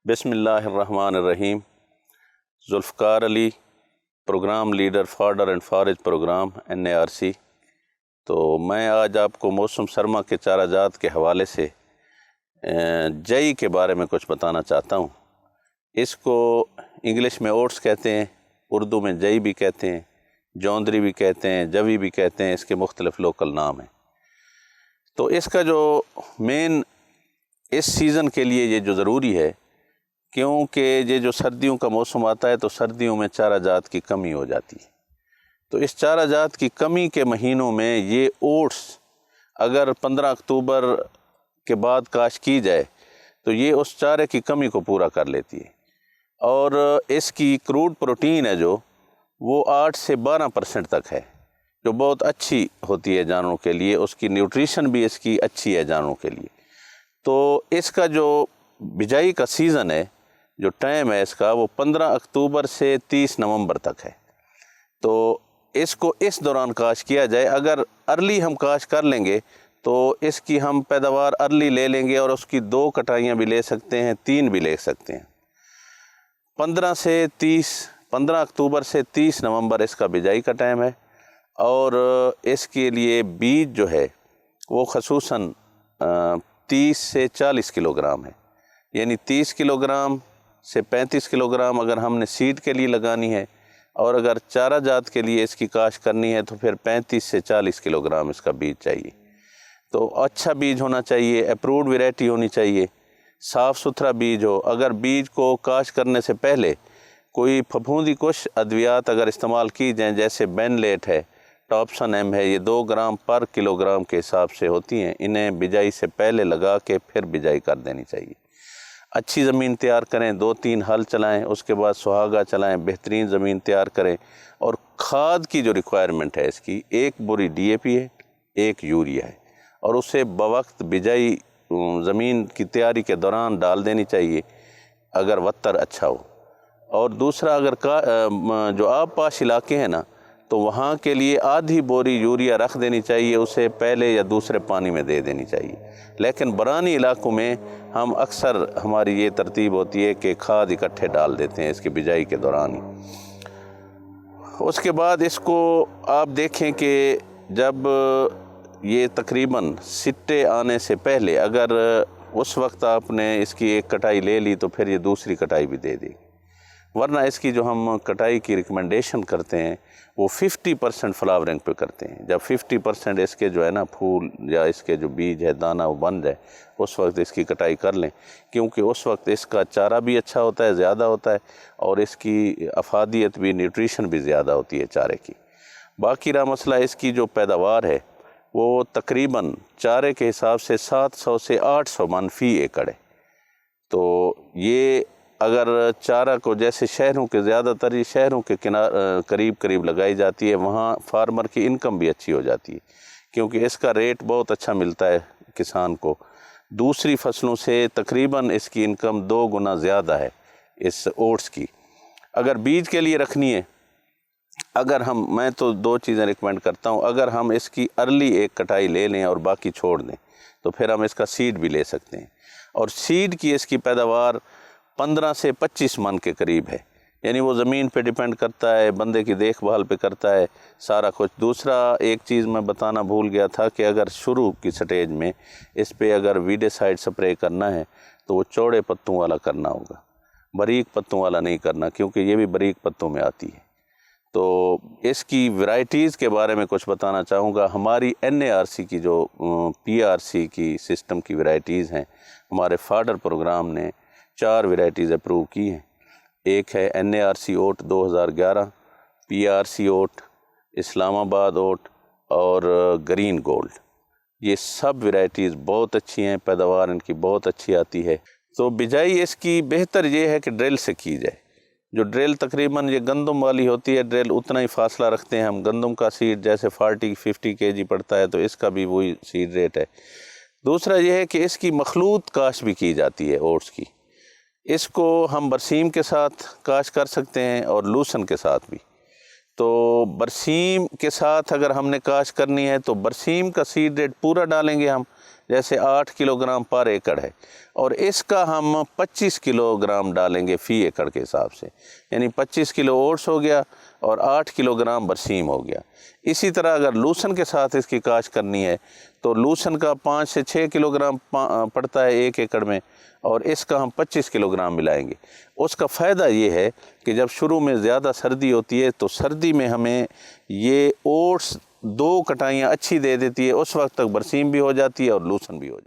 بسم اللہ الرحمن الرحیم۔ ذوالفقار علی، پروگرام لیڈر فارڈر اینڈ فارج پروگرام NARC۔ تو میں آج آپ کو موسم سرما کے چارہ جات کے حوالے سے جئی کے بارے میں کچھ بتانا چاہتا ہوں۔ اس کو انگلش میں اوٹس کہتے ہیں، اردو میں جئی بھی کہتے ہیں، جوندری بھی کہتے ہیں، جوی بھی کہتے ہیں، اس کے مختلف لوکل نام ہیں۔ تو اس کا جو مین اس سیزن کے لیے یہ جو ضروری ہے، کیونکہ یہ جو سردیوں کا موسم آتا ہے تو سردیوں میں چارہ جات کی کمی ہو جاتی ہے۔ تو اس چارہ جات کی کمی کے مہینوں میں یہ اوٹس اگر 15 اکتوبر کے بعد کاشت کی جائے تو یہ اس چارے کی کمی کو پورا کر لیتی ہے، اور اس کی کروڈ پروٹین ہے جو وہ 8 سے 12% تک ہے، جو بہت اچھی ہوتی ہے جانوروں کے لیے۔ اس کی نیوٹریشن بھی اس کی اچھی ہے جانوروں کے لیے۔ تو اس کا جو بجائی کا سیزن ہے، جو ٹائم ہے اس کا، وہ 15 اکتوبر سے 30 نومبر تک ہے۔ تو اس کو اس دوران کاشت کیا جائے۔ اگر ارلی ہم کاشت کر لیں گے تو اس کی ہم پیداوار ارلی لے لیں گے، اور اس کی 2 کٹائیاں بھی لے سکتے ہیں، 3 بھی لے سکتے ہیں۔ 15 اکتوبر سے 30 نومبر اس کا بجائی کا ٹائم ہے، اور اس کے لیے بیج جو ہے وہ خصوصاً 30 سے 40 کلو گرام ہے، یعنی 30 کلو گرام سے 35 کلو گرام اگر ہم نے سیڈ کے لیے لگانی ہے، اور اگر چارہ جات کے لیے اس کی کاشت کرنی ہے تو پھر 35 سے 40 کلو گرام اس کا بیج چاہیے۔ تو اچھا بیج ہونا چاہیے، اپرووڈ ویرائٹی ہونی چاہیے، صاف ستھرا بیج ہو۔ اگر بیج کو کاشت کرنے سے پہلے کوئی پھپھوندی کش ادویات اگر استعمال کی جائیں، جیسے بینلیٹ ہے، ٹاپسن ایم ہے، یہ 2 گرام پر کلو گرام کے حساب سے ہوتی ہیں، انہیں بجائی سے پہلے لگا کے پھر بجائی کر دینی چاہیے۔ اچھی زمین تیار کریں، 2-3 ہل چلائیں، اس کے بعد سہاگا چلائیں، بہترین زمین تیار کریں۔ اور کھاد کی جو ریکوائرمنٹ ہے اس کی، 1 بوری DAP ہے، 1 یوریا ہے، اور اسے بوقت بجائی زمین کی تیاری کے دوران ڈال دینی چاہیے اگر وتر اچھا ہو۔ اور دوسرا، اگر جو آب پاش علاقے ہیں نا، تو وہاں کے لیے آدھی بوری یوریا رکھ دینی چاہیے، اسے پہلے یا دوسرے پانی میں دے دینی چاہیے۔ لیکن برانی علاقوں میں ہم اکثر ہماری یہ ترتیب ہوتی ہے کہ کھاد اکٹھے ڈال دیتے ہیں اس کی بجائی کے دوران ہی۔ اس کے بعد اس کو آپ دیکھیں کہ جب یہ تقریباً سٹے آنے سے پہلے اگر اس وقت آپ نے اس کی 1 کٹائی لے لی تو پھر یہ دوسری کٹائی بھی دے دی، ورنہ اس کی جو ہم کٹائی کی ریکمنڈیشن کرتے ہیں وہ 50% فلاورنگ پہ کرتے ہیں۔ جب 50% اس کے جو ہے نا پھول یا اس کے جو بیج ہے، دانہ، وہ بن جائے، اس وقت اس کی کٹائی کر لیں، کیونکہ اس وقت اس کا چارہ بھی اچھا ہوتا ہے، زیادہ ہوتا ہے، اور اس کی افادیت بھی، نیوٹریشن بھی زیادہ ہوتی ہے چارے کی۔ باقی رہا مسئلہ اس کی جو پیداوار ہے، وہ تقریباً چارے کے حساب سے 700 سے 800 من فی ایکڑ ہے۔ تو یہ اگر چارہ کو جیسے شہروں کے زیادہ تر شہروں کے قریب لگائی جاتی ہے، وہاں فارمر کی انکم بھی اچھی ہو جاتی ہے، کیونکہ اس کا ریٹ بہت اچھا ملتا ہے کسان کو۔ دوسری فصلوں سے تقریباً اس کی انکم 2 گنا زیادہ ہے اس اوٹس کی۔ اگر بیج کے لیے رکھنی ہے، میں تو 2 چیزیں ریکمینڈ کرتا ہوں۔ اگر ہم اس کی ارلی 1 کٹائی لے لیں اور باقی چھوڑ دیں تو پھر ہم اس کا سیڈ بھی لے سکتے ہیں، اور سیڈ کی اس کی پیداوار 15 سے 25 من کے قریب ہے، یعنی وہ زمین پہ ڈیپینڈ کرتا ہے، بندے کی دیکھ بھال پہ کرتا ہے سارا کچھ۔ دوسرا ایک چیز میں بتانا بھول گیا تھا کہ اگر شروع کی سٹیج میں اس پہ اگر ویڈیسائیڈ سپرے کرنا ہے تو وہ چوڑے پتوں والا کرنا ہوگا، باریک پتوں والا نہیں کرنا، کیونکہ یہ بھی باریک پتوں میں آتی ہے۔ تو اس کی ورائٹیز کے بارے میں کچھ بتانا چاہوں گا۔ ہماری NARC کی جو PRC کی سسٹم کی ورائٹیز ہیں، ہمارے فارڈر پروگرام نے 4 ورائٹیز اپروو کی ہیں۔ ایک ہے NARC اوٹ 2011، PRC اوٹ، اسلام آباد اوٹ، اور گرین گولڈ۔ یہ سب ورائٹیز بہت اچھی ہیں، پیداوار ان کی بہت اچھی آتی ہے۔ تو بجائی اس کی بہتر یہ ہے کہ ڈرل سے کی جائے۔ جو ڈرل تقریباً یہ گندم والی ہوتی ہے ڈرل، اتنا ہی فاصلہ رکھتے ہیں ہم۔ گندم کا سیڈ جیسے 40-50 kg پڑتا ہے، تو اس کا بھی وہی سیڈ ریٹ ہے۔ دوسرا یہ ہے کہ اس کی مخلوط کاشت بھی کی جاتی ہے اوٹس کی۔ اس کو ہم برسیم کے ساتھ کاشت کر سکتے ہیں اور لوسن کے ساتھ بھی۔ تو برسیم کے ساتھ اگر ہم نے کاشت کرنی ہے تو برسیم کا سیڈ ریٹ پورا ڈالیں گے ہم، جیسے 8 کلو گرام پر ایکڑ ہے، اور اس کا ہم 25 کلو گرام ڈالیں گے فی ایکڑ کے حساب سے، یعنی 25 کلو اوٹس ہو گیا اور 8 کلو گرام برسیم ہو گیا۔ اسی طرح اگر لوسن کے ساتھ اس کی کاشت کرنی ہے تو لوسن کا 5 سے 6 کلو گرام پڑتا ہے 1 ایکڑ میں، اور اس کا ہم 25 کلو گرام ملائیں گے۔ اس کا فائدہ یہ ہے کہ جب شروع میں زیادہ سردی ہوتی ہے تو سردی میں ہمیں یہ اوٹس 2 کٹائیاں اچھی دے دیتی ہے، اس وقت تک برسیم بھی ہو جاتی ہے اور لوسن بھی ہو جاتی ہے۔